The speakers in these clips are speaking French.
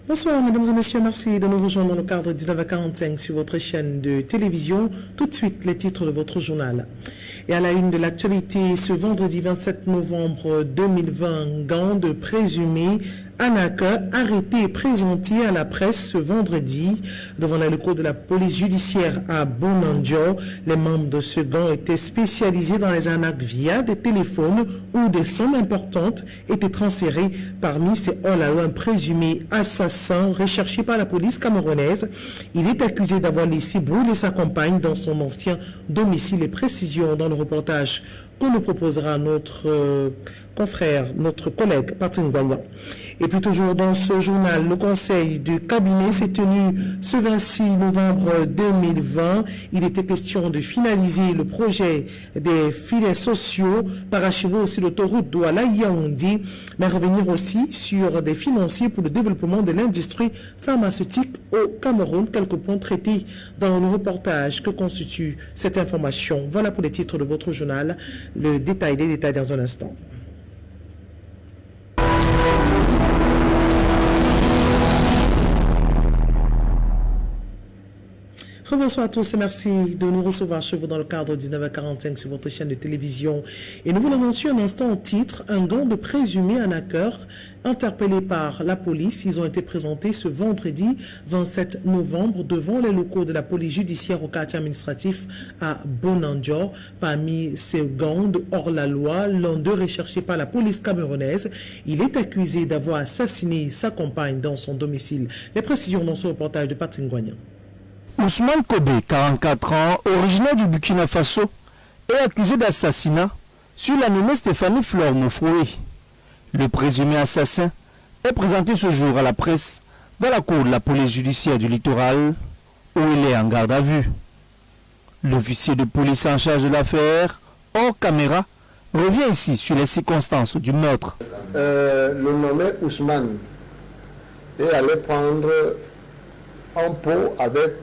Bonsoir mesdames et messieurs, merci de nous rejoindre dans le cadre de 19h45 sur votre chaîne de télévision. Tout de suite les titres de votre journal. Et à la une de l'actualité, ce vendredi 27 novembre 2020, Gand présumé Anaka arrêté et présenté à la presse ce vendredi devant les locaux de la police judiciaire à Bonanjo. Les membres de ce gang étaient spécialisés dans les arnaques via des téléphones où des sommes importantes étaient transférées. Parmi ces hors-la-loi, un présumé assassin recherché par la police camerounaise. Il est accusé d'avoir laissé brûler sa compagne dans son ancien domicile. Les précisions dans le reportage qu'on nous proposera notre confrère, notre collègue Patrick Ngoyan. Et puis toujours dans ce journal, le conseil du cabinet s'est tenu ce 26 novembre 2020. Il était question de finaliser le projet des filets sociaux, parachever aussi l'autoroute Douala-Yaoundé, mais revenir aussi sur des financiers pour le développement de l'industrie pharmaceutique au Cameroun. Quelques points traités dans le reportage que constitue cette information. Voilà pour les titres de votre journal. Les détails dans un instant. Bonsoir à tous et merci de nous recevoir chez vous dans le cadre de 19h45 sur votre chaîne de télévision. Et nous vous l'annoncions un instant au titre, un gang de présumés arnaqueurs interpellés par la police. Ils ont été présentés ce vendredi 27 novembre devant les locaux de la police judiciaire au quartier administratif à Bonanjo. Parmi ces gangs hors la loi, l'un d'eux recherché par la police camerounaise. Il est accusé d'avoir assassiné sa compagne dans son domicile. Les précisions dans ce reportage de Patrick Ngoyan. Ousmane Kobe, 44 ans, originaire du Burkina Faso, est accusé d'assassinat sur la nommée Stéphanie Flore Mofoué. Le présumé assassin est présenté ce jour à la presse dans la cour de la police judiciaire du littoral où il est en garde à vue. L'officier de police en charge de l'affaire, hors caméra, revient ici sur les circonstances du meurtre. Le nommé Ousmane est allé prendre un pot avec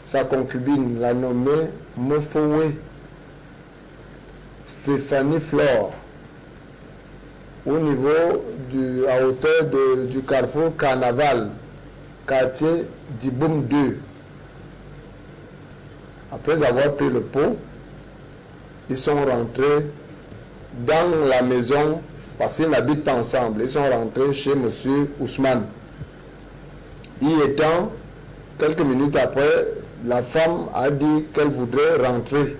sa concubine, la nommée Mofoué Stéphanie Flore, au niveau à hauteur du carrefour Carnaval, quartier d'Iboum 2. Après avoir pris le pot, ils sont rentrés dans la maison parce qu'ils n'habitent pas ensemble. Ils sont rentrés chez M. Ousmane. Y étant, quelques minutes après, la femme a dit qu'elle voudrait rentrer.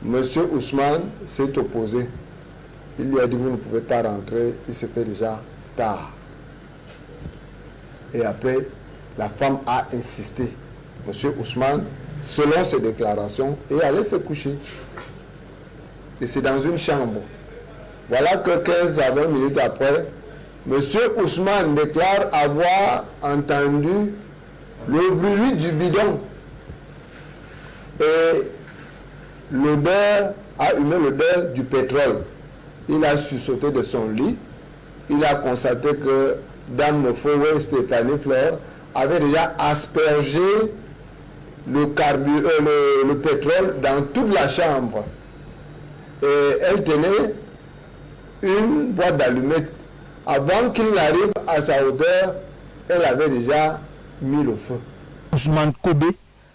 Monsieur Ousmane s'est opposé. Il lui a dit, vous ne pouvez pas rentrer, il se fait déjà tard. Et après, la femme a insisté. Monsieur Ousmane, selon ses déclarations, est allé se coucher. Et c'est dans une chambre. Voilà que 15 à 20 minutes après, Monsieur Ousmane déclare avoir entendu le bruit du bidon et l'odeur a humé l'odeur du pétrole. Il a sursauté de son lit. Il a constaté que Dame Mofoué Stéphanie Flore avait déjà aspergé le pétrole dans toute la chambre. Et elle tenait une boîte d'allumettes. Avant qu'il n'arrive à sa hauteur, elle avait déjà mis le feu. Ousmane Kobe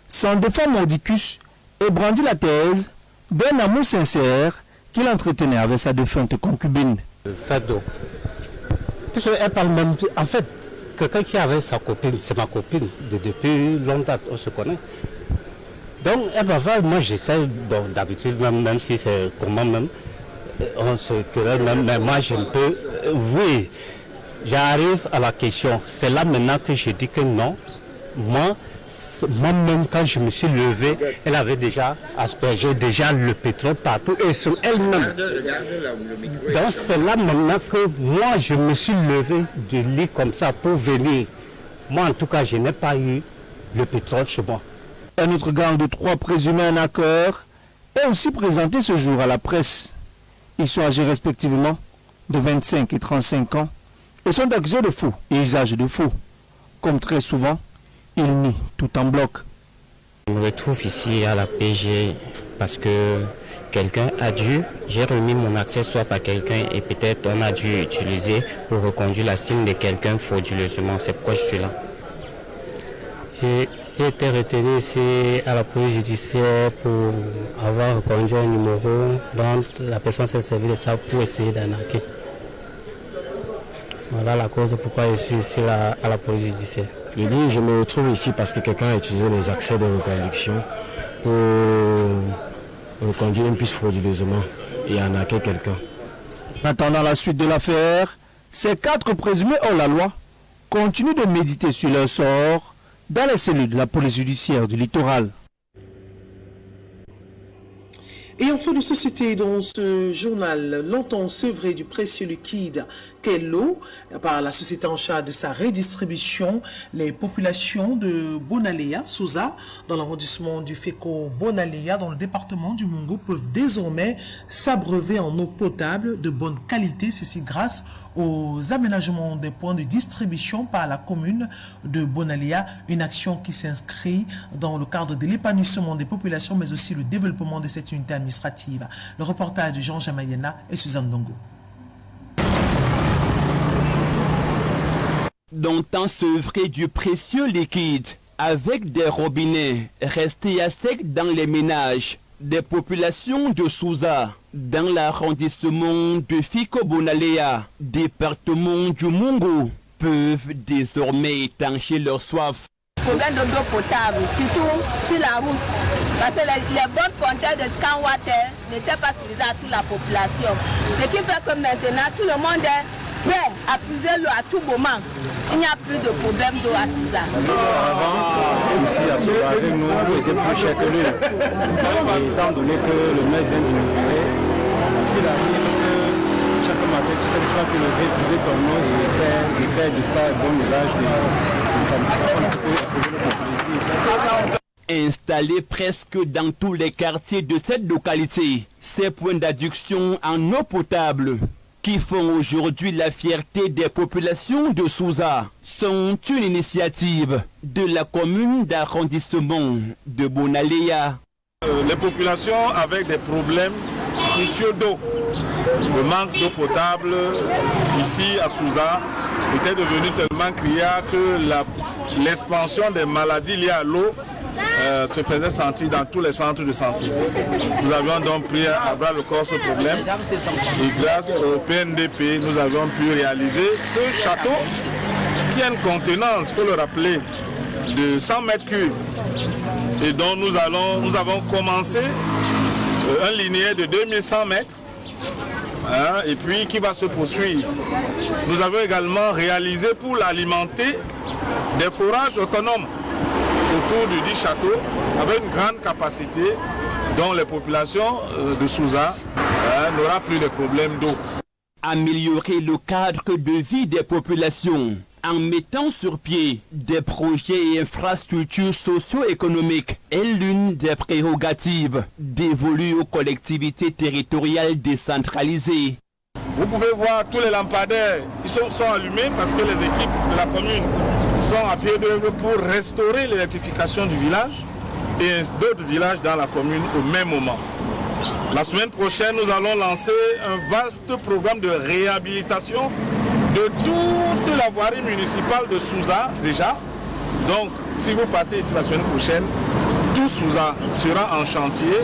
s'en défend mordicus et brandit la thèse d'un amour sincère qu'il entretenait avec sa défunte concubine. Fado. Elle parle même, en fait, quelqu'un qui avait sa copine, c'est ma copine, depuis longtemps, on se connaît. Donc, elle va voir, moi j'essaie, d'habitude, même si c'est comment même, on se querelle même, mais moi je peux, oui, j'arrive à la question. C'est là maintenant que je dis que non. Moi-même, quand je me suis levé, elle avait déjà aspergé déjà le pétrole partout et sur elle-même. Donc c'est là maintenant que moi, je me suis levé du lit comme ça pour venir. Moi, en tout cas, je n'ai pas eu le pétrole chez moi. Un autre gang de 3 présumés arnaqueurs est aussi présenté ce jour à la presse. Ils sont âgés respectivement de 25 et 35 ans et sont accusés de faux et usage de faux. Comme très souvent, ils nient tout en bloc. Je me retrouve ici à la PG parce que quelqu'un a dû, j'ai remis mon accès swap à quelqu'un et peut-être on a dû utiliser pour reconduire la SIM de quelqu'un frauduleusement. C'est pourquoi je suis là. J'ai été retenu ici à la police judiciaire pour avoir reconduit un numéro dont la personne s'est servie de ça pour essayer d'arnaquer. Voilà la cause pourquoi je suis ici à la police judiciaire. Je me retrouve ici parce que quelqu'un a utilisé les accès de reconduction pour reconduire une puce frauduleusement et arnaquer quelqu'un. En attendant la suite de l'affaire, ces 4 présumés hors la loi continuent de méditer sur leur sort dans les cellules de la police judiciaire du littoral. Et en fin de société, dans ce journal, longtemps sevré du précieux liquide qu'est l'eau par la société en charge de sa redistribution, les populations de Bonalea, Souza, dans l'arrondissement du Féco Bonalea, dans le département du Mungo, peuvent désormais s'abreuver en eau potable de bonne qualité, ceci grâce aux aménagements des points de distribution par la commune de Bonalea, une action qui s'inscrit dans le cadre de l'épanouissement des populations, mais aussi le développement de cette unité administrative. Le reportage de Jean Jamayena et Suzanne Dongo. Longtemps sevré du précieux liquide, avec des robinets restés à sec dans les ménages des populations de Souza, dans l'arrondissement de Féco Bonalea, département du Mungo, peuvent désormais étancher leur soif. Problème d'eau potable, surtout sur la route, parce que les bonnes fontaines de Scan Water n'étaient pas suffisantes à toute la population. Ce qui fait que maintenant tout le monde est prêt à puiser l'eau à tout moment. Il n'y a plus de problème d'eau à Souza. Avant, ici à Souza, avec nous, l'eau était plus chère que l'huile. Et étant donné que le maire vient d'inaugurer, s'il arrive que chaque matin, tu sais que tu vas te lever, puiser ton eau et faire de ça bon usage, ça prend un peu de plaisir. Installés presque dans tous les quartiers de cette localité, ces points d'adduction en eau potable qui font aujourd'hui la fierté des populations de Souza sont une initiative de la commune d'arrondissement de Bonalea. Les populations avec des problèmes cruciaux d'eau, le manque d'eau potable ici à Souza était devenu tellement criard que l'expansion des maladies liées à l'eau se faisait sentir dans tous les centres de santé. Nous avions donc pris à bras le corps ce problème et grâce au PNDP, nous avons pu réaliser ce château qui a une contenance, il faut le rappeler, de 100 mètres cubes et dont nous avons commencé un linéaire de 2100 mètres et puis qui va se poursuivre. Nous avons également réalisé pour l'alimenter des forages autonomes autour du dit château avec une grande capacité dont les populations de Souza n'auront plus de problèmes d'eau. Améliorer le cadre de vie des populations en mettant sur pied des projets et infrastructures socio-économiques est l'une des prérogatives dévolues aux collectivités territoriales décentralisées. Vous pouvez voir tous les lampadaires, ils sont allumés parce que les équipes de la commune sont à pied d'œuvre pour restaurer l'électrification du village et d'autres villages dans la commune au même moment. La semaine prochaine, nous allons lancer un vaste programme de réhabilitation de toute la voirie municipale de Souza déjà. Donc, si vous passez ici la semaine prochaine, tout Souza sera en chantier,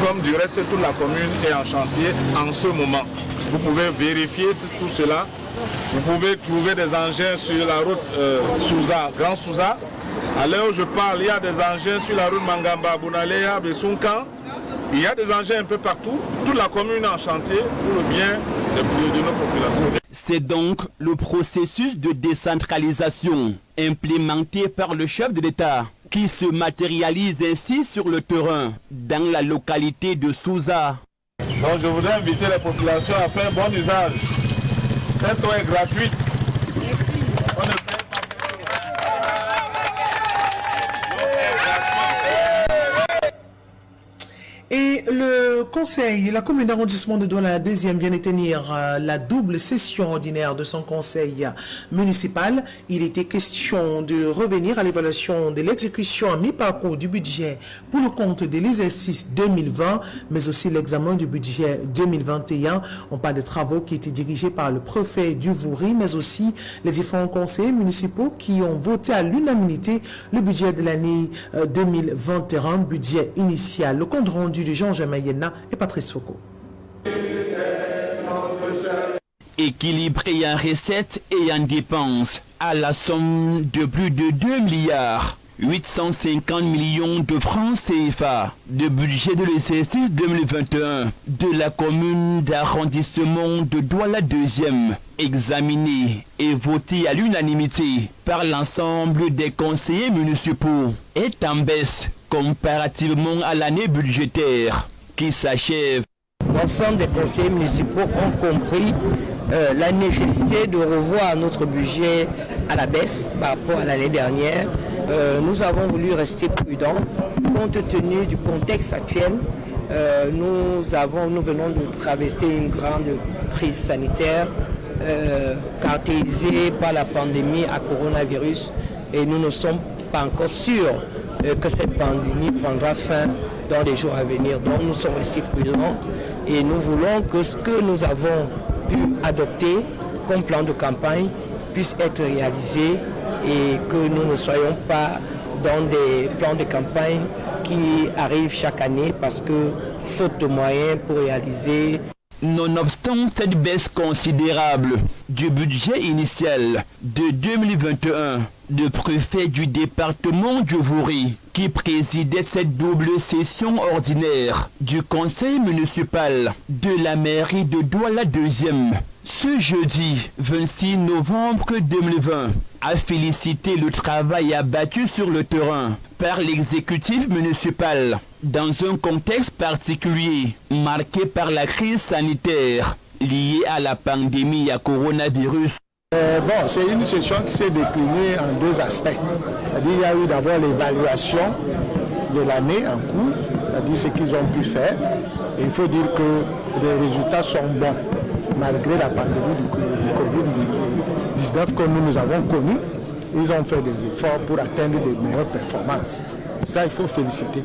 comme du reste toute la commune est en chantier en ce moment. Vous pouvez vérifier tout cela. Vous pouvez trouver des engins sur la route Souza, Grand Souza. À l'heure où je parle, il y a des engins sur la route Mangamba, Bonalea, Bessunkan. Il y a des engins un peu partout. Toute la commune est en chantier pour le bien de nos populations. C'est donc le processus de décentralisation implémenté par le chef de l'État qui se matérialise ainsi sur le terrain dans la localité de Souza. Donc je voudrais inviter les populations à faire bon usage. Cette eau est gratuite. Et le conseil conseil, la commune d'arrondissement de Douala, la deuxième, vient de tenir la double session ordinaire de son conseil municipal. Il était question de revenir à l'évaluation de l'exécution à mi-parcours du budget pour le compte de l'exercice 2020, mais aussi l'examen du budget 2021. On parle de travaux qui étaient dirigés par le préfet du Vouri, mais aussi les différents conseillers municipaux qui ont voté à l'unanimité le budget de l'année 2021, budget initial. Le compte rendu de Jean-Germain Yenna et Patrice Foucault. Équilibré en recettes et en dépenses à la somme de plus de 2 milliards 850 millions de francs CFA de budget de l'exercice 2021 de la commune d'arrondissement de Douala 2e, examiné et voté à l'unanimité par l'ensemble des conseillers municipaux, est en baisse comparativement à l'année budgétaire qui s'achève. L'ensemble des conseillers municipaux ont compris la nécessité de revoir notre budget à la baisse par rapport à l'année dernière. Nous avons voulu rester prudents compte tenu du contexte actuel. Nous venons de traverser une grande crise sanitaire caractérisée par la pandémie à coronavirus et nous ne sommes pas encore sûrs que cette pandémie prendra fin dans les jours à venir. Donc nous sommes restés prudents et nous voulons que ce que nous avons pu adopter comme plan de campagne puisse être réalisé et que nous ne soyons pas dans des plans de campagne qui arrivent chaque année parce que faute de moyens pour réaliser. Nonobstant cette baisse considérable du budget initial de 2021, le préfet du département du Vouri, qui présidait cette double session ordinaire du conseil municipal de la mairie de Douala 2e, ce jeudi 26 novembre 2020, a félicité le travail abattu sur le terrain par l'exécutif municipal dans un contexte particulier marqué par la crise sanitaire liée à la pandémie à coronavirus. C'est une session qui s'est déclinée en deux aspects. C'est-à-dire il y a eu d'abord l'évaluation de l'année en cours, c'est-à-dire ce qu'ils ont pu faire. Et il faut dire que les résultats sont bons, malgré la pandémie du Covid-19 que nous avons connue. Ils ont fait des efforts pour atteindre de meilleures performances. Et ça, il faut féliciter.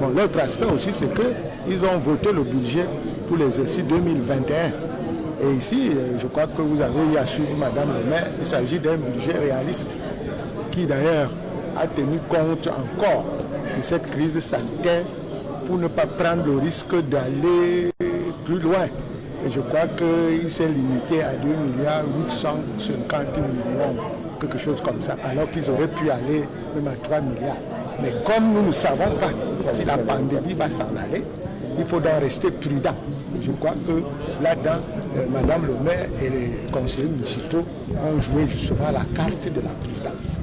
Bon, l'autre aspect aussi, c'est qu'ils ont voté le budget pour l'exercice 2021. Et ici, je crois que vous avez eu à suivre Madame le maire, il s'agit d'un budget réaliste qui d'ailleurs a tenu compte encore de cette crise sanitaire pour ne pas prendre le risque d'aller plus loin. Et je crois qu'il s'est limité à 2 milliards 850 millions, quelque chose comme ça, alors qu'ils auraient pu aller même à 3 milliards. Mais comme nous ne savons pas si la pandémie va s'en aller, il faut donc rester prudent. Je crois que là-dedans, Madame le maire et les conseillers municipaux ont joué justement la carte de la prudence.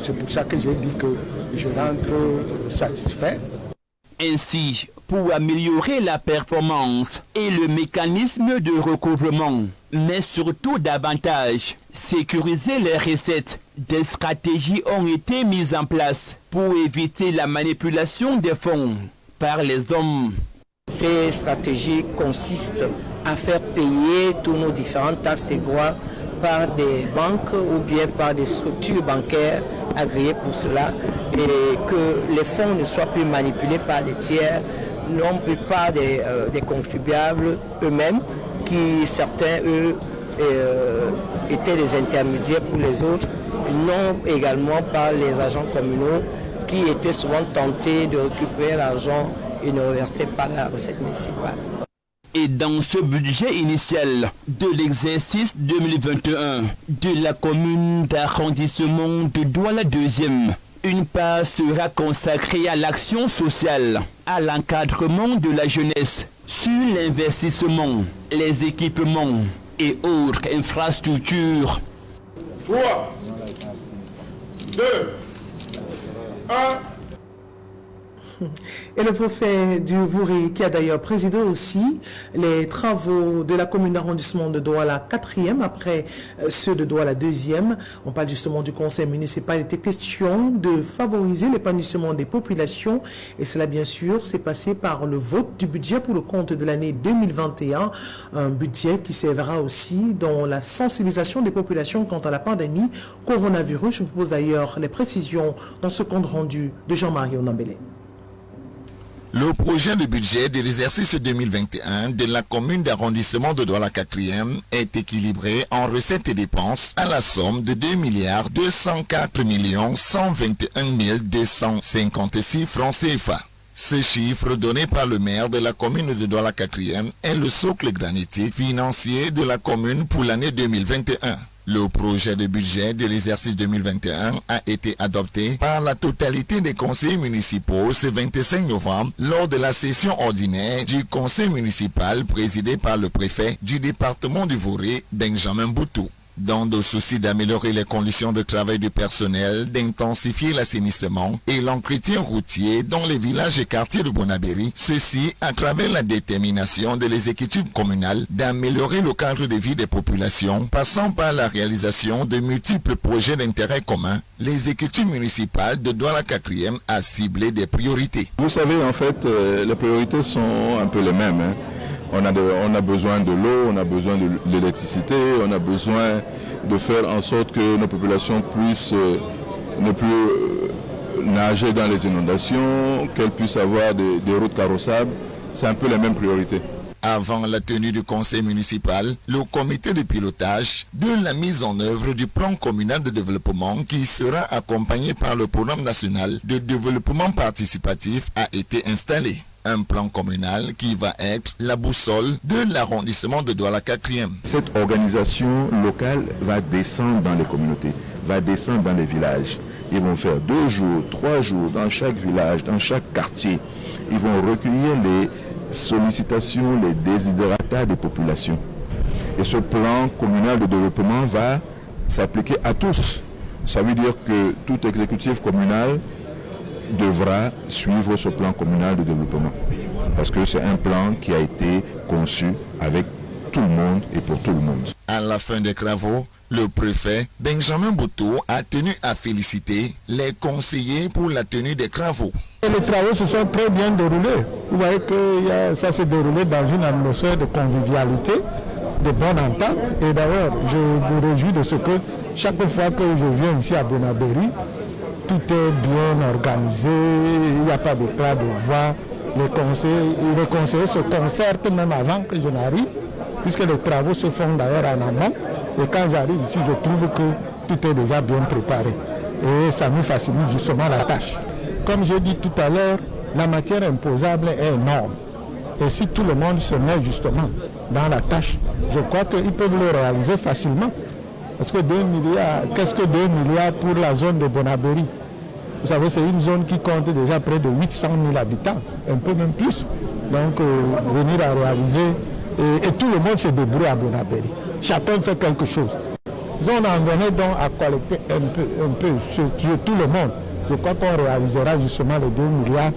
C'est pour ça que j'ai dit que je rentre satisfait. Ainsi, pour améliorer la performance et le mécanisme de recouvrement, mais surtout davantage sécuriser les recettes, des stratégies ont été mises en place pour éviter la manipulation des fonds par les hommes. Ces stratégies consistent à faire payer tous nos différentes taxes et droits par des banques ou bien par des structures bancaires agréées pour cela et que les fonds ne soient plus manipulés par des tiers, non plus par des contribuables eux-mêmes qui certains eux étaient des intermédiaires pour les autres, non également par les agents communaux qui étaient souvent tentés de récupérer l'argent et ne reverser pas la recette municipale. Et dans ce budget initial de l'exercice 2021 de la commune d'arrondissement de Douala 2e, une part sera consacrée à l'action sociale, à l'encadrement de la jeunesse, sur l'investissement, les équipements et autres infrastructures. 3, 2, 1... Et le préfet du Vouri, qui a d'ailleurs présidé aussi les travaux de la commune d'arrondissement de Douala 4e après ceux de Douala 2e. On parle justement du conseil municipal. Il était question de favoriser l'épanouissement des populations et cela bien sûr s'est passé par le vote du budget pour le compte de l'année 2021. Un budget qui servira aussi dans la sensibilisation des populations quant à la pandémie coronavirus. Je vous propose d'ailleurs les précisions dans ce compte rendu de Jean-Marie Onambélé. Le projet de budget de l'exercice 2021 de la commune d'arrondissement de Douala 4e est équilibré en recettes et dépenses à la somme de 2 204 121 256 francs CFA. Ce chiffre donné par le maire de la commune de Douala 4e est le socle granitique financier de la commune pour l'année 2021. Le projet de budget de l'exercice 2021 a été adopté par la totalité des conseils municipaux ce 25 novembre lors de la session ordinaire du conseil municipal présidé par le préfet du département du Vouri, Benjamin Boutou. Dans le souci d'améliorer les conditions de travail du personnel, d'intensifier l'assainissement et l'entretien routier dans les villages et quartiers de Bonabéry, ceci à travers la détermination de l'exécutif communal d'améliorer le cadre de vie des populations, passant par la réalisation de multiples projets d'intérêt commun, l'exécutif municipal de Douala 4e a ciblé des priorités. Vous savez, en fait, les priorités sont un peu les mêmes. On a besoin de l'eau, on a besoin de l'électricité, on a besoin de faire en sorte que nos populations puissent ne plus nager dans les inondations, qu'elles puissent avoir des routes carrossables. C'est un peu les mêmes priorités. Avant la tenue du conseil municipal, le comité de pilotage de la mise en œuvre du plan communal de développement qui sera accompagné par le programme national de développement participatif a été installé. Un plan communal qui va être la boussole de l'arrondissement de Douala 4e. Cette organisation locale va descendre dans les communautés, va descendre dans les villages. Ils vont faire 2 jours, 3 jours dans chaque village, dans chaque quartier. Ils vont recueillir les sollicitations, les desiderata des populations. Et ce plan communal de développement va s'appliquer à tous. Ça veut dire que tout exécutif communal devra suivre ce plan communal de développement. Parce que c'est un plan qui a été conçu avec tout le monde et pour tout le monde. À la fin des travaux, le préfet Benjamin Boutou a tenu à féliciter les conseillers pour la tenue des travaux. Les travaux se sont très bien déroulés. Vous voyez que ça s'est déroulé dans une atmosphère de convivialité, de bonne entente. Et d'ailleurs, je vous réjouis de ce que chaque fois que je viens ici à Bonabéry, tout est bien organisé, il n'y a pas d'éclat de voix. Les conseillers se concertent même avant que je n'arrive, puisque les travaux se font d'ailleurs en amont. Et quand j'arrive ici, je trouve que tout est déjà bien préparé. Et ça nous facilite justement la tâche. Comme j'ai dit tout à l'heure, la matière imposable est énorme. Et si tout le monde se met justement dans la tâche, je crois qu'ils peuvent le réaliser facilement. Parce que 2 milliards, qu'est-ce que 2 milliards pour la zone de Bonabéry? Vous savez, c'est une zone qui compte déjà près de 800 000 habitants, un peu même plus. Donc, venir à réaliser, et tout le monde se débrouille à Bonabéry. Chacun fait quelque chose. Donc, on en venait donc à collecter un peu sur tout le monde. Je crois qu'on réalisera justement les 2 milliards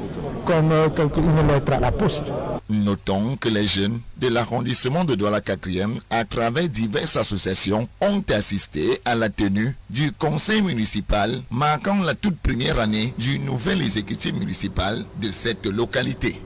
comme une lettre à la poste. Notons que les jeunes de l'arrondissement de Douala 4e, à travers diverses associations, ont assisté à la tenue du conseil municipal marquant la toute première année du nouvel exécutif municipal de cette localité.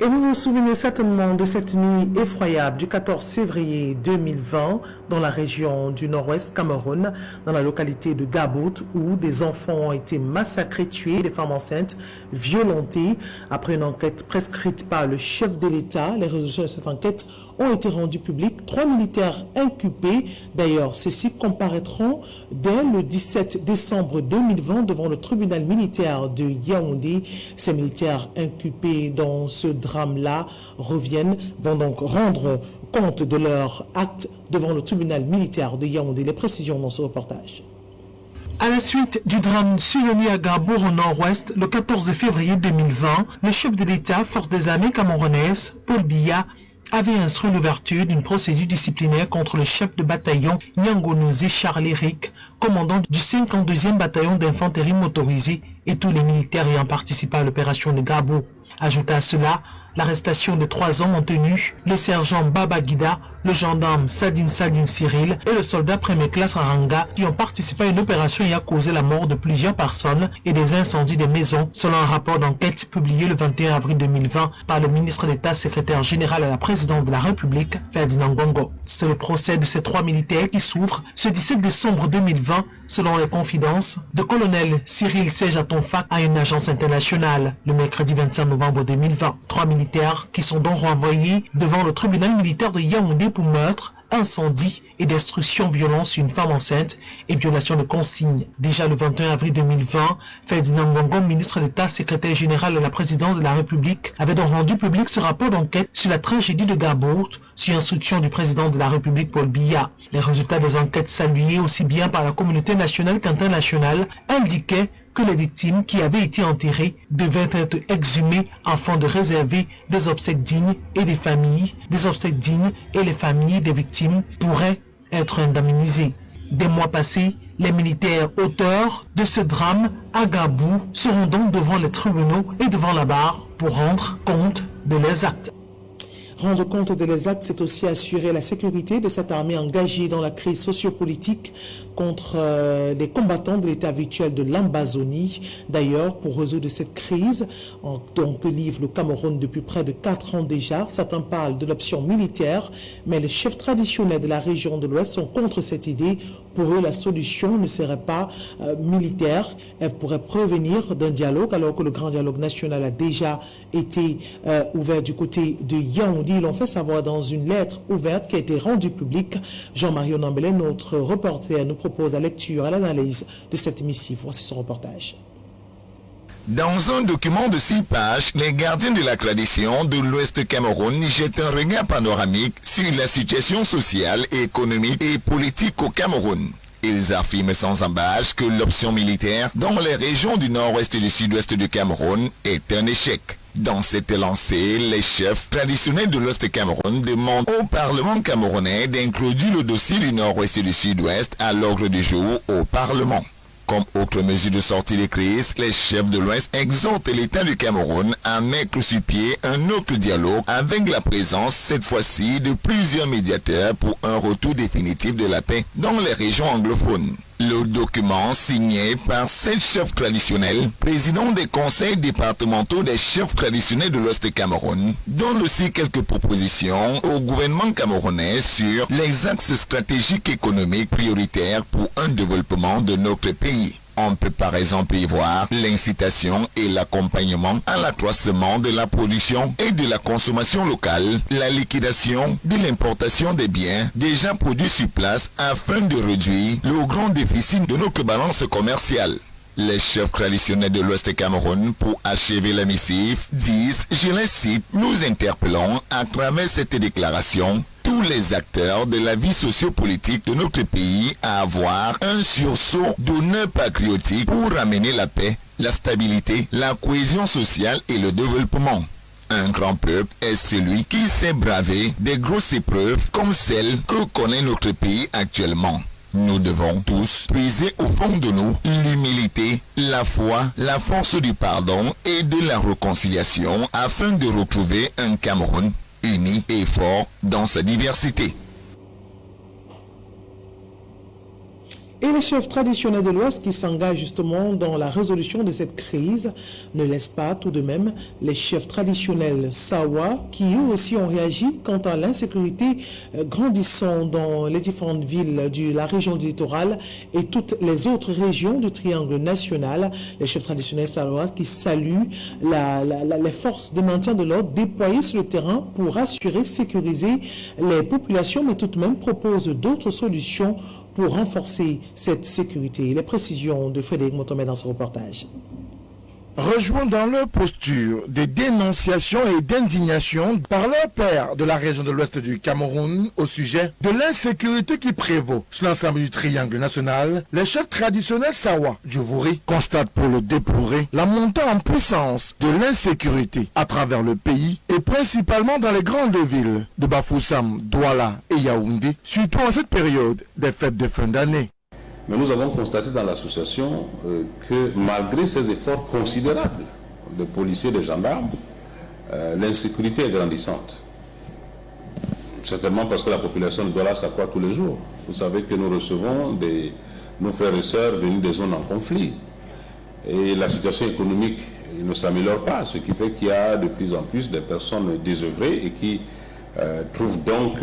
Et vous vous souvenez certainement de cette nuit effroyable du 14 février 2020 dans la région du nord-ouest Cameroun, dans la localité de Gabout, où des enfants ont été massacrés, tués, des femmes enceintes violentées. Après une enquête prescrite par le chef de l'État, les résultats de cette enquête ont été rendus publics. 3 militaires inculpés, d'ailleurs, ceux-ci comparaîtront dès le 17 décembre 2020 devant le tribunal militaire de Yaoundé. Ces militaires inculpés dans ce drame-là vont donc rendre compte de leur acte devant le tribunal militaire de Yaoundé. Les précisions dans ce reportage. À la suite du drame survenu à Gabour au nord-ouest le 14 février 2020, le chef de l'État, force des armées camerounaises, Paul Biya, avait instruit l'ouverture d'une procédure disciplinaire contre le chef de bataillon Nyangonozé Charles Eric, commandant du 52e bataillon d'infanterie motorisée et tous les militaires ayant participé à l'opération de Gabo. Ajoutez à cela l'arrestation des 3 hommes en tenue, le sergent Baba Guida, le gendarme Sadine Cyril et le soldat première classe Aranga qui ont participé à une opération ayant causé la mort de plusieurs personnes et des incendies des maisons, selon un rapport d'enquête publié le 21 avril 2020 par le ministre d'État secrétaire général à la présidence de la République, Ferdinand Ngongo. C'est le procès de ces 3 militaires qui s'ouvre ce 17 décembre 2020, selon les confidences de colonel Cyril Serge Atonfak à une agence internationale, le mercredi 25 novembre 2020. 3 militaires qui sont donc renvoyés devant le tribunal militaire de Yaoundé pour meurtre, incendie et destruction, violence sur une femme enceinte et violation de consignes. Déjà le 21 avril 2020, Ferdinand Ngongo, ministre d'État, secrétaire général de la présidence de la République, avait donc rendu public ce rapport d'enquête sur la tragédie de Gabourt, sur instruction du président de la République Paul Biya. Les résultats des enquêtes salués aussi bien par la communauté nationale qu'internationale indiquaient que les victimes qui avaient été enterrées devaient être exhumées afin de réserver des obsèques dignes et les familles des victimes pourraient être indemnisées. Des mois passés, les militaires auteurs de ce drame à Gabou seront donc devant les tribunaux et devant la barre pour rendre compte de leurs actes. Rendre compte de les actes, c'est aussi assurer la sécurité de cette armée engagée dans la crise sociopolitique contre les combattants de l'état virtuel de l'Ambazonie. D'ailleurs, pour résoudre cette crise, que livre le Cameroun depuis près de 4 ans déjà, certains parlent de l'option militaire, mais les chefs traditionnels de la région de l'Ouest sont contre cette idée. Pour eux, la solution ne serait pas militaire. Elle pourrait provenir d'un dialogue, alors que le grand dialogue national a déjà été ouvert du côté de Yaoundé. Ils l'ont fait savoir dans une lettre ouverte qui a été rendue publique. Jean-Marie Onambele, notre reporter, nous propose la lecture et l'analyse de cette missive. Voici son reportage. Dans un document de 6 pages, les gardiens de la tradition de l'Ouest Cameroun jettent un regard panoramique sur la situation sociale, économique et politique au Cameroun. Ils affirment sans embâche que l'option militaire dans les régions du nord-ouest et du sud-ouest du Cameroun est un échec. Dans cette lancée, les chefs traditionnels de l'Ouest Cameroun demandent au Parlement camerounais d'introduire le dossier du nord-ouest et du sud-ouest à l'ordre du jour au Parlement. Comme autre mesure de sortie de crise, les chefs de l'Ouest exhortent l'État du Cameroun à mettre sur pied un autre dialogue avec la présence, cette fois-ci, de plusieurs médiateurs pour un retour définitif de la paix dans les régions anglophones. Le document signé par 7 chefs traditionnels, présidents des conseils départementaux des chefs traditionnels de l'Ouest Cameroun, donne aussi quelques propositions au gouvernement camerounais sur les axes stratégiques économiques prioritaires pour un développement de notre pays. On peut par exemple y voir l'incitation et l'accompagnement à l'accroissement de la production et de la consommation locale, la liquidation de l'importation des biens déjà produits sur place afin de réduire le grand déficit de notre balance commerciale. Les chefs traditionnels de l'Ouest Cameroun, pour achever la missive, disent, je les cite, « Nous interpellons à travers cette déclaration tous les acteurs de la vie sociopolitique de notre pays à avoir un sursaut d'honneur patriotique pour ramener la paix, la stabilité, la cohésion sociale et le développement. Un grand peuple est celui qui sait braver des grosses épreuves comme celles que connaît notre pays actuellement. Nous devons tous puiser au fond de nous l'humilité, la foi, la force du pardon et de la réconciliation afin de retrouver un Cameroun uni et fort dans sa diversité. Et les chefs traditionnels de l'Ouest qui s'engagent justement dans la résolution de cette crise ne laissent pas tout de même les chefs traditionnels Sawa qui eux aussi ont réagi quant à l'insécurité grandissant dans les différentes villes de la région du littoral et toutes les autres régions du triangle national. Les chefs traditionnels Sawa qui saluent les forces de maintien de l'ordre déployées sur le terrain pour assurer, sécuriser les populations, mais tout de même proposent d'autres solutions pour renforcer cette sécurité. Les précisions de Frédéric Motomé dans ce reportage. rejoints dans leur posture de dénonciation et d'indignation par leurs pairs de la région de l'ouest du Cameroun au sujet de l'insécurité qui prévaut sur l'ensemble du triangle national, les chefs traditionnels Sawa du Vouri constatent pour le déplorer la montée en puissance de l'insécurité à travers le pays et principalement dans les grandes villes de Bafoussam, Douala et Yaoundé, surtout en cette période des fêtes de fin d'année. Mais nous avons constaté dans l'association que malgré ces efforts considérables de policiers et de gendarmes, l'insécurité est grandissante. Certainement parce que la population de Douala s'accroît tous les jours. Vous savez que nous recevons nos frères et sœurs venus des zones en conflit. Et la situation économique ne s'améliore pas, ce qui fait qu'il y a de plus en plus de personnes désœuvrées et qui trouvent donc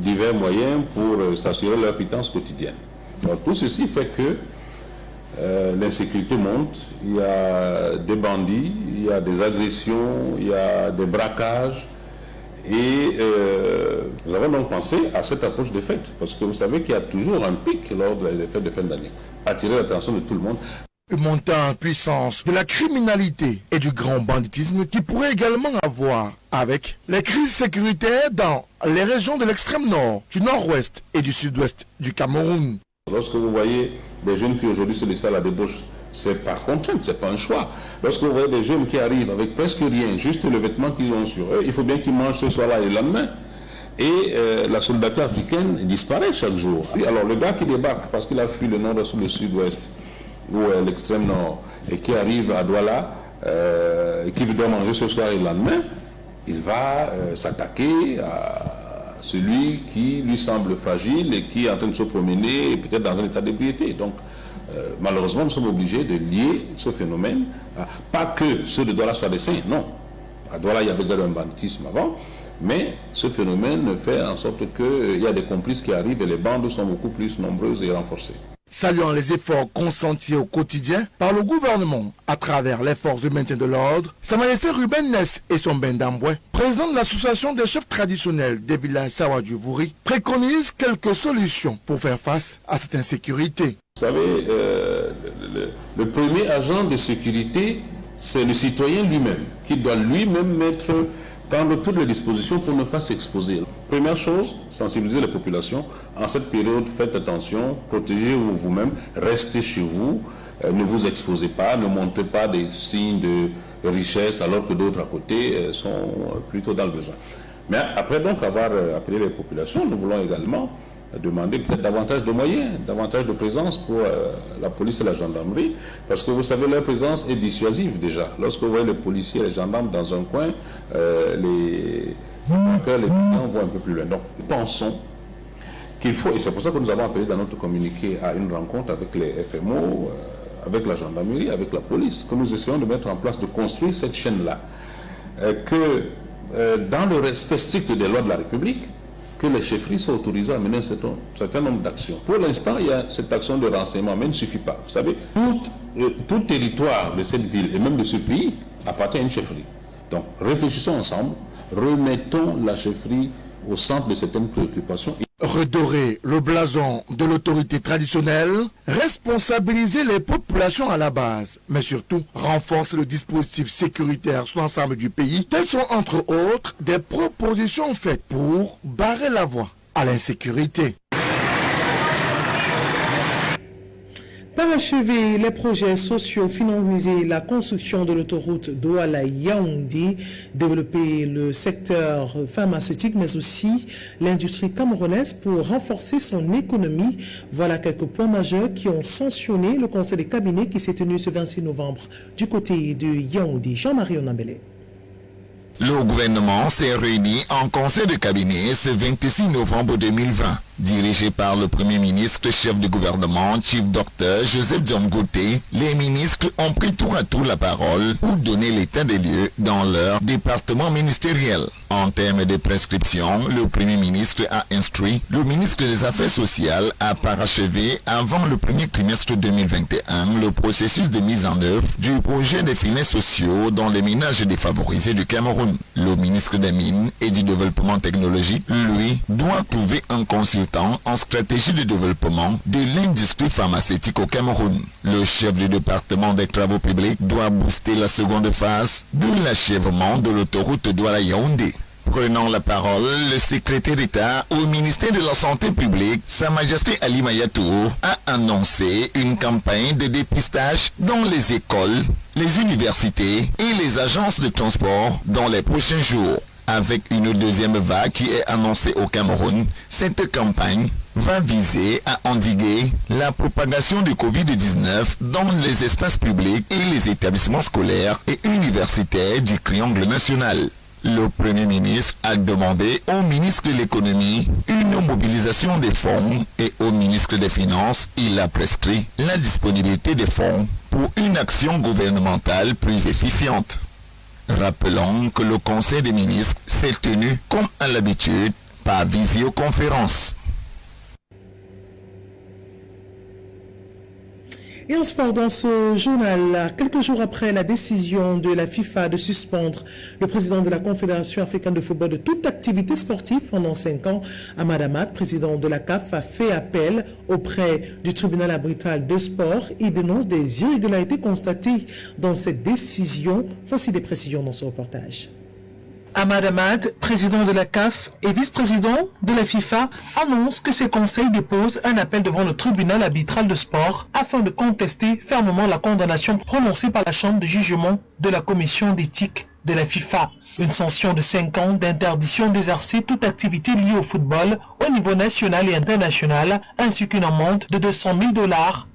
divers moyens pour s'assurer leur pitance quotidienne. Donc, tout ceci fait que l'insécurité monte, il y a des bandits, il y a des agressions, il y a des braquages. Et nous avons donc pensé à cette approche des fêtes, parce que vous savez qu'il y a toujours un pic lors des fêtes de fin d'année. Attirer l'attention de tout le monde. Une montée en puissance de la criminalité et du grand banditisme qui pourrait également avoir avec les crises sécuritaires dans les régions de l'extrême nord, du nord-ouest et du sud-ouest du Cameroun. Lorsque vous voyez des jeunes filles aujourd'hui se laisser à la débauche, c'est par contrainte, c'est pas un choix. Lorsque vous voyez des jeunes qui arrivent avec presque rien, juste le vêtement qu'ils ont sur eux, il faut bien qu'ils mangent ce soir-là et le lendemain. Et la solidarité africaine disparaît chaque jour. Alors le gars qui débarque parce qu'il a fui le nord sur le sud-ouest ou l'extrême nord et qui arrive à Douala et qui doit manger ce soir et le lendemain, il va s'attaquer à celui qui lui semble fragile et qui est en train de se promener peut-être dans un état d'ébriété. Donc malheureusement nous sommes obligés de lier ce phénomène à, pas que ceux de Douala soient des saints, non. À Douala il y avait déjà un banditisme avant, mais ce phénomène fait en sorte qu'il y a des complices qui arrivent et les bandes sont beaucoup plus nombreuses et renforcées. Saluant les efforts consentis au quotidien par le gouvernement à travers les forces de maintien de l'ordre, Sa Majesté Ruben Ness et son Bendamboué, président de l'association des chefs traditionnels des villages Sawa du Vouri, préconise quelques solutions pour faire face à cette insécurité. Vous savez, le premier agent de sécurité, c'est le citoyen lui-même, qui doit lui-même prendre toutes les dispositions pour ne pas s'exposer. Première chose, sensibiliser la population. En cette période, faites attention, protégez-vous vous-même, restez chez vous, ne vous exposez pas, ne montrez pas des signes de richesse alors que d'autres à côté sont plutôt dans le besoin. Mais après donc avoir appelé les populations, nous voulons également demander peut-être davantage de moyens, davantage de présence pour la police et la gendarmerie, parce que vous savez, leur présence est dissuasive déjà. Lorsque vous voyez les policiers et les gendarmes dans un coin, les clients vont un peu plus loin. Donc, nous pensons qu'il faut, et c'est pour ça que nous avons appelé dans notre communiqué à une rencontre avec les FMO, avec la gendarmerie, avec la police, que nous essayons de mettre en place, de construire cette chaîne-là, que dans le respect strict des lois de la République, que les chefferies soient autorisées à mener un certain nombre d'actions. Pour l'instant, il y a cette action de renseignement, mais elle ne suffit pas. Vous savez, tout territoire de cette ville et même de ce pays appartient à une chefferie. Donc, réfléchissons ensemble, remettons la chefferie au centre de certaines préoccupations. Redorer le blason de l'autorité traditionnelle, responsabiliser les populations à la base, mais surtout renforcer le dispositif sécuritaire sur l'ensemble du pays. Telles sont entre autres des propositions faites pour barrer la voie à l'insécurité. Parachever les projets sociaux, finaliser la construction de l'autoroute Douala-Yaoundé, développer le secteur pharmaceutique, mais aussi l'industrie camerounaise pour renforcer son économie. Voilà quelques points majeurs qui ont sanctionné le conseil des cabinets qui s'est tenu ce 26 novembre du côté de Yaoundé. Jean-Marie Onambélé. Le gouvernement s'est réuni en conseil de cabinet ce 26 novembre 2020. Dirigé par le Premier ministre, chef du gouvernement, Chief Dr Joseph Diom-Gouté, les ministres ont pris tour à tour la parole pour donner l'état des lieux dans leur département ministériel. En termes de prescription, le Premier ministre a instruit le ministre des Affaires sociales à parachever avant le premier trimestre 2021 le processus de mise en œuvre du projet des filets sociaux dans les ménages défavorisés du Cameroun. Cameroun. Le ministre des Mines et du Développement technologique, lui, doit trouver un consultant en stratégie de développement de l'industrie pharmaceutique au Cameroun. Le chef du département des travaux publics doit booster la seconde phase de l'achèvement de l'autoroute Douala-Yaoundé. Prenant la parole, le secrétaire d'État au ministère de la Santé publique, Sa Majesté Ali Mayatou, a annoncé une campagne de dépistage dans les écoles, les universités et les agences de transport dans les prochains jours. Avec une deuxième vague qui est annoncée au Cameroun, cette campagne va viser à endiguer la propagation du Covid-19 dans les espaces publics et les établissements scolaires et universitaires du triangle national. Le Premier ministre a demandé au ministre de l'économie une mobilisation des fonds et au ministre des Finances, il a prescrit la disponibilité des fonds pour une action gouvernementale plus efficiente. Rappelons que le Conseil des ministres s'est tenu comme à l'habitude par visioconférence. Et on se part dans ce journal, quelques jours après la décision de la FIFA de suspendre le président de la Confédération africaine de football de toute activité sportive pendant 5 ans, Ahmad Ahmad, président de la CAF, a fait appel auprès du tribunal arbitral de sport. Il dénonce des irrégularités constatées dans cette décision. Voici des précisions dans ce reportage. Ahmad Ahmad, président de la CAF et vice-président de la FIFA, annonce que ses conseils déposent un appel devant le tribunal arbitral de sport afin de contester fermement la condamnation prononcée par la chambre de jugement de la commission d'éthique de la FIFA. Une sanction de 5 ans d'interdiction d'exercer toute activité liée au football au niveau national et international, ainsi qu'une amende de $200 000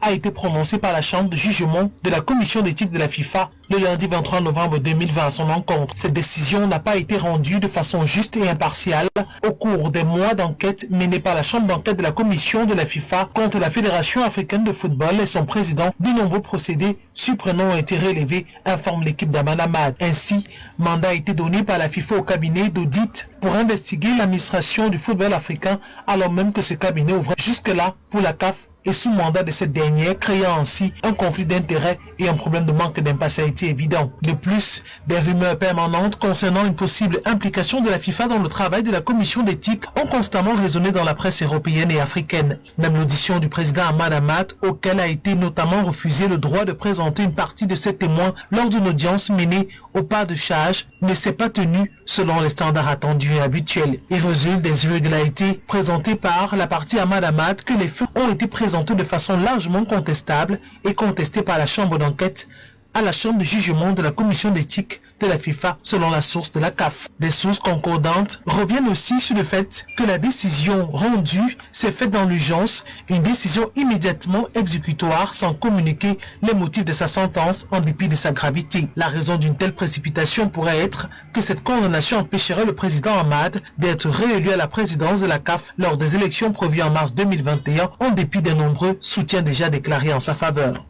a été prononcée par la chambre de jugement de la commission d'éthique de la FIFA le lundi 23 novembre 2020 à son encontre. Cette décision n'a pas été rendue de façon juste et impartiale au cours des mois d'enquête menée par la chambre d'enquête de la commission de la FIFA contre la Fédération africaine de football et son président. De nombreux procédés surprenants ont été relevés, informe l'équipe d'Ahmad Ahmad. Ainsi, mandat a été donné par la FIFA au cabinet d'audit pour investiguer l'administration du football africain, alors même que ce cabinet ouvrait jusque-là pour la CAF et sous mandat de cette dernière, créant ainsi un conflit d'intérêts et un problème de manque d'impartialité évident. De plus, des rumeurs permanentes concernant une possible implication de la FIFA dans le travail de la commission d'éthique ont constamment résonné dans la presse européenne et africaine. Même l'audition du président Ahmad Ahmad, auquel a été notamment refusé le droit de présenter une partie de ses témoins lors d'une audience menée au pas de charge, ne s'est pas tenue selon les standards attendus et habituels. Il résulte des irrégularités présentées par la partie Ahmad Ahmad que les faits ont été présentés de façon largement contestable et contestée par la chambre d'enquête à la chambre de jugement de la commission d'éthique de la FIFA selon la source de la CAF. Des sources concordantes reviennent aussi sur le fait que la décision rendue s'est faite dans l'urgence, une décision immédiatement exécutoire sans communiquer les motifs de sa sentence en dépit de sa gravité. La raison d'une telle précipitation pourrait être que cette condamnation empêcherait le président Ahmad d'être réélu à la présidence de la CAF lors des élections prévues en mars 2021 en dépit des nombreux soutiens déjà déclarés en sa faveur.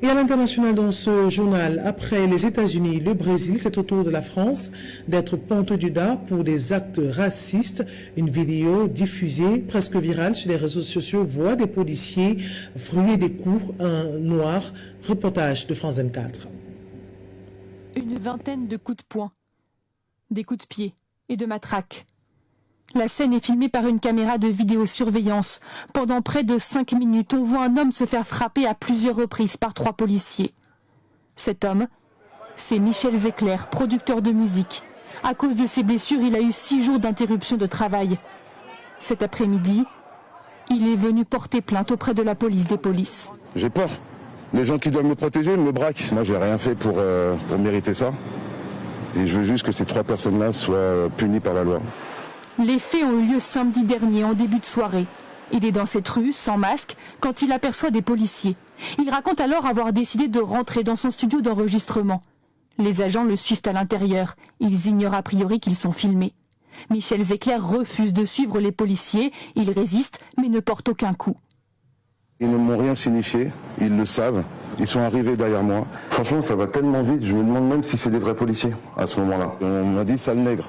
Et à l'international dans ce journal, après les États-Unis, le Brésil, c'est au tour de la France d'être pointé du doigt pour des actes racistes. Une vidéo diffusée, presque virale sur les réseaux sociaux, voit des policiers fruer des coups, un noir. Reportage de France 24. Une vingtaine de coups de poing, des coups de pied et de matraques. La scène est filmée par une caméra de vidéosurveillance. Pendant près de 5 minutes, on voit un homme se faire frapper à plusieurs reprises par 3 policiers. Cet homme, c'est Michel Zecler, producteur de musique. À cause de ses blessures, il a eu 6 jours d'interruption de travail. Cet après-midi, il est venu porter plainte auprès de la police des polices. J'ai peur. Les gens qui doivent me protéger me braquent. Moi, j'ai rien fait pour mériter ça. Et je veux juste que ces 3 personnes-là soient punies par la loi. Les faits ont eu lieu samedi dernier, en début de soirée. Il est dans cette rue, sans masque, quand il aperçoit des policiers. Il raconte alors avoir décidé de rentrer dans son studio d'enregistrement. Les agents le suivent à l'intérieur. Ils ignorent a priori qu'ils sont filmés. Michel Zecler refuse de suivre les policiers. Il résiste, mais ne porte aucun coup. Ils ne m'ont rien signifié, ils le savent. Ils sont arrivés derrière moi. Franchement, ça va tellement vite, je me demande même si c'est des vrais policiers à ce moment-là. On m'a dit sale nègre.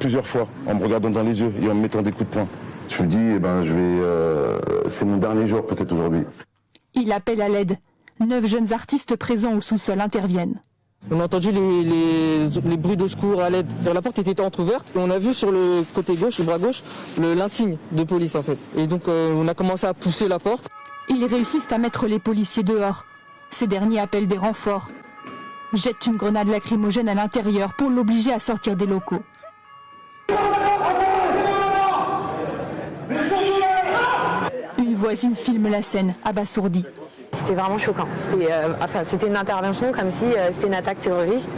plusieurs fois en me regardant dans les yeux et en me mettant des coups de poing. Je me dis, c'est mon dernier jour peut-être aujourd'hui. Il appelle à l'aide. 9 jeunes artistes présents au sous-sol interviennent. On a entendu les bruits de secours à l'aide. La porte était entrouverte et on a vu sur le côté gauche, le bras gauche, l'insigne de police en fait. Et donc on a commencé à pousser la porte. Ils réussissent à mettre les policiers dehors. Ces derniers appellent des renforts. Jettent une grenade lacrymogène à l'intérieur pour l'obliger à sortir des locaux. Une voisine filme la scène, abasourdie. C'était vraiment choquant. C'était une intervention comme si c'était une attaque terroriste,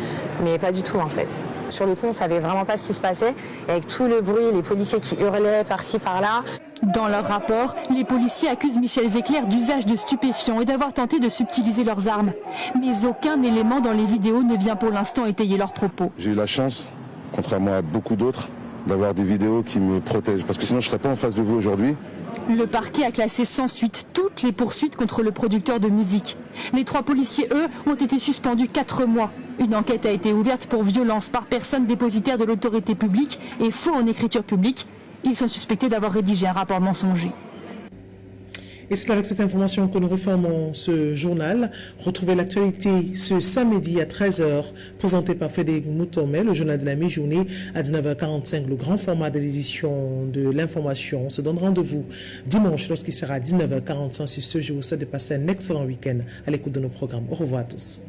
mais pas du tout en fait. Sur le coup, on ne savait vraiment pas ce qui se passait. Et avec tout le bruit, les policiers qui hurlaient par-ci, par-là. Dans leur rapport, les policiers accusent Michel Zecler d'usage de stupéfiants et d'avoir tenté de subtiliser leurs armes. Mais aucun élément dans les vidéos ne vient pour l'instant étayer leurs propos. J'ai eu la chance, contrairement à beaucoup d'autres, d'avoir des vidéos qui me protègent. Parce que sinon, je ne serais pas en face de vous aujourd'hui. Le parquet a classé sans suite toutes les poursuites contre le producteur de musique. Les 3 policiers, eux, ont été suspendus 4 mois. Une enquête a été ouverte pour violence par personne dépositaire de l'autorité publique et faux en écriture publique. Ils sont suspectés d'avoir rédigé un rapport mensonger. Et c'est avec cette information que nous refermons ce journal. Retrouvez l'actualité ce samedi à 13h, présenté par Frédéric Moutomé, le journal de la mi-journée à 19h45, le grand format de l'édition de l'information. On se donne rendez-vous dimanche lorsqu'il sera 19h45 sur ce jour. Je vous souhaite de passer un excellent week-end à l'écoute de nos programmes. Au revoir à tous.